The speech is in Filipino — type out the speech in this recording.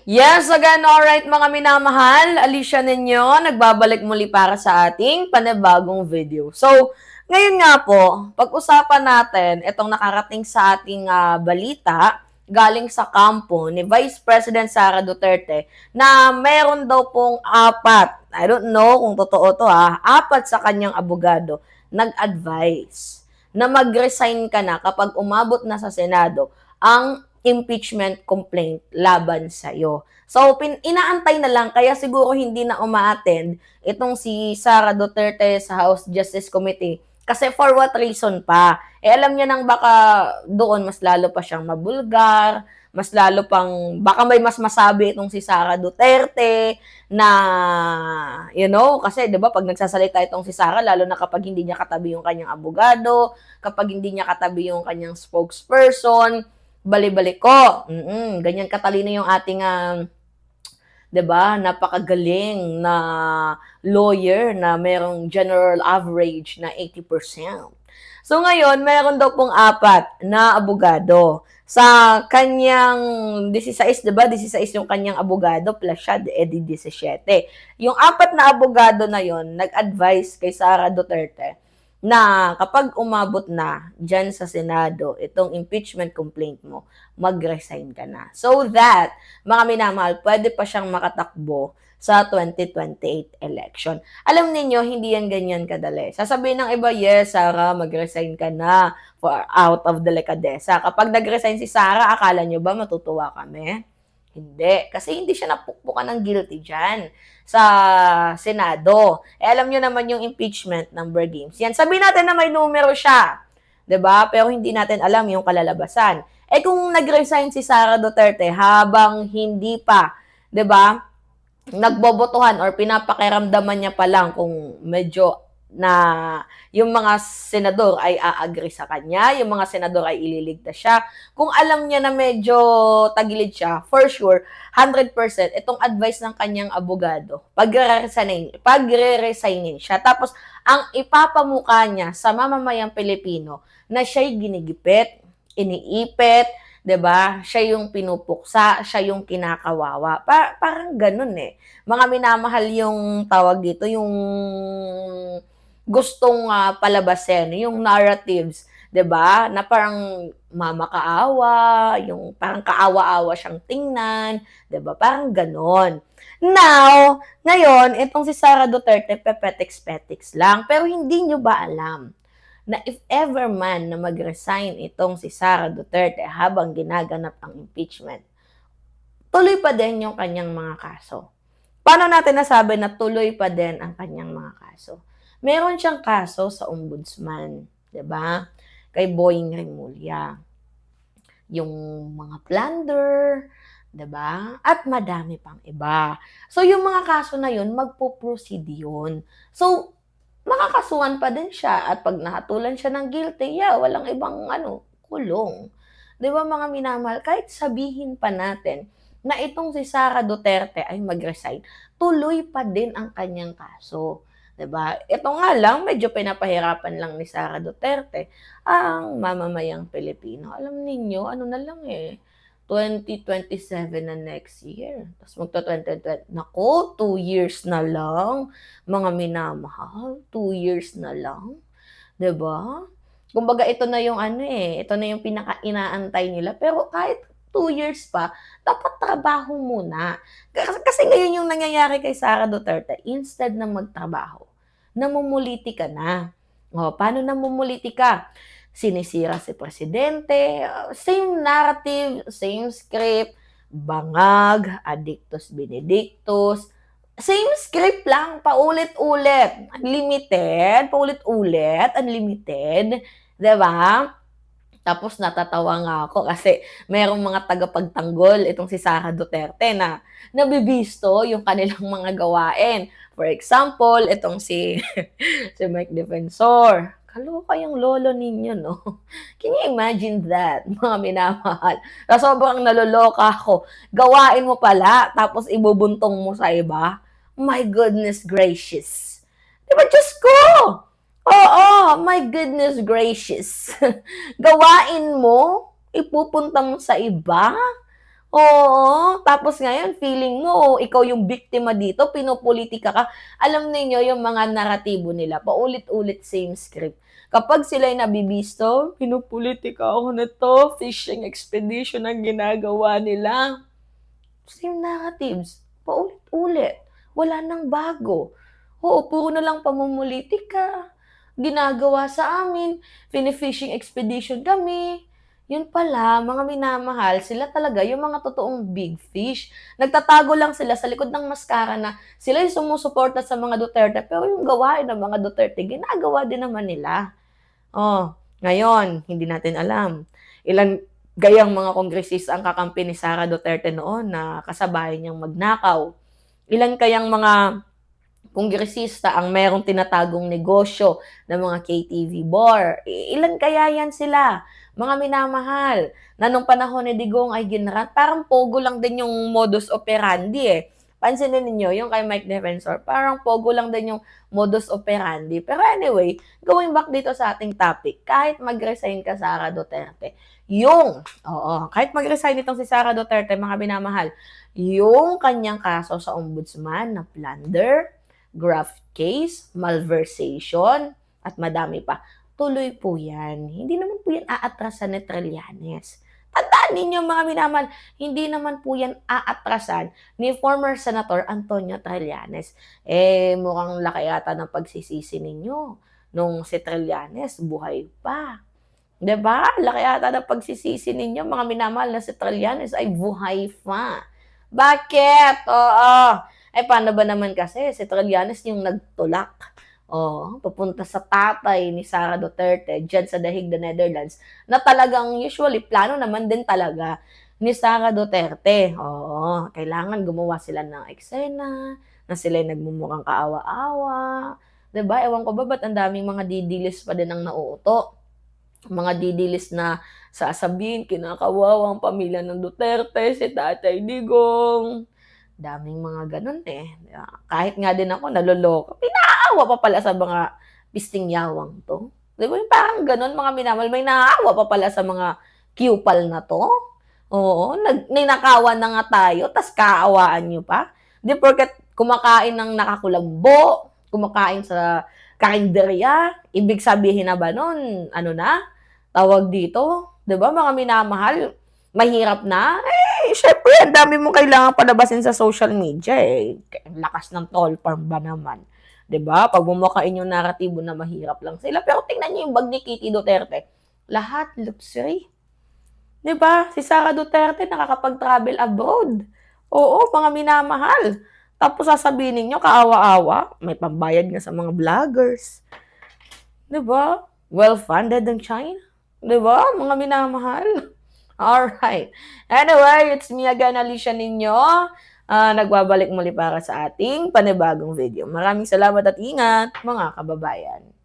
Yes, again, alright mga minamahal, Alicia ninyo, nagbabalik muli para sa ating panibagong video. So, ngayon nga po, pag-usapan natin itong nakarating sa ating balita galing sa kampo ni Vice President Sara Duterte na meron daw pong I don't know kung totoo to apat sa kanyang abogado nag-advise na mag-resign ka na kapag umabot na sa Senado ang impeachment complaint laban sa'yo. So, inaantay na lang, kaya siguro hindi na uma-attend itong si Sara Duterte sa House Justice Committee. Kasi for what reason pa? Alam niya nang baka doon mas lalo pa siyang mabulgar, mas lalo pang, baka may mas masabi itong si Sara Duterte na, kasi 'di ba pag nagsasalita itong si Sara, lalo na kapag hindi niya katabi yung kanyang abogado, kapag hindi niya katabi yung kanyang spokesperson, bali-balik ko. Ganyan katalino yung ating 'di ba, napakagaling na lawyer na merong general average na 80%. So ngayon, meron daw pong apat na abogado. Sa kanyang 16, 'di ba? 16 yung kanyang abogado plus siya, edi 17. Yung apat na abogado na yon nag-advise kay Sara Duterte na kapag umabot na dyan sa Senado itong impeachment complaint mo, mag-resign ka na. So that, mga minamahal, pwede pa siyang makatakbo sa 2028 election. Alam niyo hindi yan ganyan kadali. Sasabihin ng iba, yes, Sara, mag-resign ka na for out of delicadeza. Kapag nag-resign si Sara, akala niyo ba matutuwa kami? Hindi. Kasi hindi siya napukpukan ng guilty dyan sa Senado. Alam nyo naman yung impeachment number games. Yan, sabihin natin na may numero siya. 'Di ba? Pero hindi natin alam yung kalalabasan. Kung nag-resign si Sara Duterte habang hindi pa, 'di ba, nagbobotohan or pinapakiramdaman niya pa lang kung medyo na yung mga senador ay a-agree sa kanya, yung mga senador ay ililigtas siya. Kung alam niya na medyo tagilid siya, for sure, 100% itong advice ng kanyang abogado, pagre-resignin siya. Tapos, ang ipapamukha niya sa mamamayang Pilipino na siya'y ginigipit, iniipit, 'di ba? Siya yung pinupuksa, siya yung kinakawawa. Parang ganun Mga minamahal yung tawag dito, yung gustong palabasin, yung narratives, 'di ba? Na parang mamakaawa, yung parang kaawa-awa siyang tingnan, 'di ba? Parang ganon. Now, ngayon, itong si Sara Duterte, pepetiks-petiks lang. Pero hindi nyo ba alam na if ever man na mag-resign itong si Sara Duterte habang ginaganap ang impeachment, tuloy pa din yung kanyang mga kaso. Paano natin nasabi na tuloy pa din ang kanyang mga kaso? Meron siyang kaso sa ombudsman, 'di ba? Kay Boying Remulla. Yung mga plunder, 'di ba? At madami pang iba. So yung mga kaso na yun, magpo-proceed yun. So makakasuhan pa din siya at pag nahatulan siya ng guilty, walang ibang kulong. 'Di ba mga minamahal, kahit sabihin pa natin na itong si Sara Duterte ay mag-resign, tuloy pa din ang kanyang kaso. 'Di ba? Ito nga lang, medyo pinapahirapan lang ni Sara Duterte ang mamamayang Pilipino. Alam ninyo, ano na lang 2027 na next year. Tapos magta-2020, naku, 2 years na lang, mga minamahal, 2 years na lang, 'di ba? Kumbaga ito na yung ito na yung pinaka-inaantay nila. Pero kahit 2 years pa, dapat trabaho muna. Kasi ngayon yung nangyayari kay Sara Duterte, instead na magtrabaho, namumuliti ka na. O, paano namumuliti ka? Sinisira si Presidente, same narrative, same script, bangag, adictus benedictus, same script lang, paulit-ulit, unlimited, paulit-ulit, unlimited, 'di ba? Tapos natatawa nga ako kasi merong mga tagapagtanggol itong si Sara Duterte na nabibisto yung kanilang mga gawain. For example, itong si si Mike Defensor. Kaloka yung lolo ninyo, no? Can you imagine that, mga minamahal? Na sobrang naloloka ako. Gawain mo pala, tapos ibubuntong mo sa iba. My goodness gracious. Diba, Diyos ko? Oo, my goodness gracious. Gawain mo, ipupunta mo sa iba? Oo, tapos ngayon feeling mo ikaw yung biktima dito, pinopolitika ka. Alam ninyo yung mga naratibo nila, paulit-ulit same script. Kapag sila'y nabibisto, pinopolitika ako nito, fishing expedition ang ginagawa nila. Same narratives, paulit-ulit, wala nang bago. Oo, puro na lang pamumulitika, ginagawa sa amin, fini-fishing expedition kami. Yun pala, mga minamahal, sila talaga yung mga totoong big fish. Nagtatago lang sila sa likod ng maskara na sila yung sumusuporta sa mga Duterte, pero yung gawain ng mga Duterte, ginagawa din naman nila. Oh, ngayon, hindi natin alam ilan gayang mga kongresista ang kakampi ni Sara Duterte noon na kasabay niyang magnakaw. Ilan kayang mga kongresista ang merong tinatagong negosyo ng mga KTV bar? Ilan kaya yan sila? Mga minamahal, na nung panahon ni Digong ay ginran, parang pogo lang din yung modus operandi eh. Pansinin ninyo, yung kay Mike Defensor, parang pogo lang din yung modus operandi. Pero anyway, going back dito sa ating topic, kahit mag-resign ka, Sara Duterte, kahit mag-resign itong si Sara Duterte, mga binamahal, yung kanyang kaso sa ombudsman na plunder, graft case, malversation, at madami pa. Tuloy po yan. Hindi naman po yan aatrasan ni Trillanes. Tandaan ninyo mga minamahal, hindi naman po yan aatrasan ni former Senator Antonio Trillanes. Mukhang laki yata ng pagsisisi ninyo nung si Trillanes buhay pa. 'Di ba? Laki yata ng pagsisisi ninyo mga minamahal na si Trillanes ay buhay pa. Bakit? Oo. Paano ba naman kasi si Trillanes yung nagtulak papunta sa tatay ni Sara Duterte diyan sa The Hague, the Netherlands, na talagang usually plano naman din talaga ni Sara Duterte. Oo, kailangan gumawa sila ng eksena na sila'y nagmumukhang kaawa-awa. 'Di ba? Ewan ko ba ba't ang daming mga didilis pa din ang nauuto. Mga didilis na sasabihin kinakawawa ang pamilya ng Duterte, si Tatay Digong. Daming mga gano'n eh. Kahit nga din ako naloloka, pinaawa pa pala sa mga pisting yawang 'to. 'Di ba yung parang gano'n mga minamahal, may naaawa pa pala sa mga kupal na 'to. Oo, ninakawan na nga tayo ta's kaawaan niyo pa. 'Di porket kumakain ng nakakulambo, kumakain sa karinderya, ibig sabihin na ba nun ano na, tawag dito, 'di ba mga minamahal, mahirap na? Syempre ang dami mong kailangang palabasin sa social media eh. Ang lakas ng troll farm ba naman, 'di ba? Pag bumukain yung naratibo na mahirap lang sila, pero tingnan niyo yung bag ni Kitty Duterte, lahat luxury. 'Di ba? Si Sara Duterte nakakapag-travel abroad. Oo, mga minamahal. Tapos sasabihin ninyo kaawa-awa, may pambayad nga sa mga vloggers. 'Di ba? Well-funded ang China. 'Di ba? Mga minamahal. Alright. Anyway, it's me again, Alicia ninyo. Nagbabalik muli para sa ating panibagong video. Maraming salamat at ingat, mga kababayan.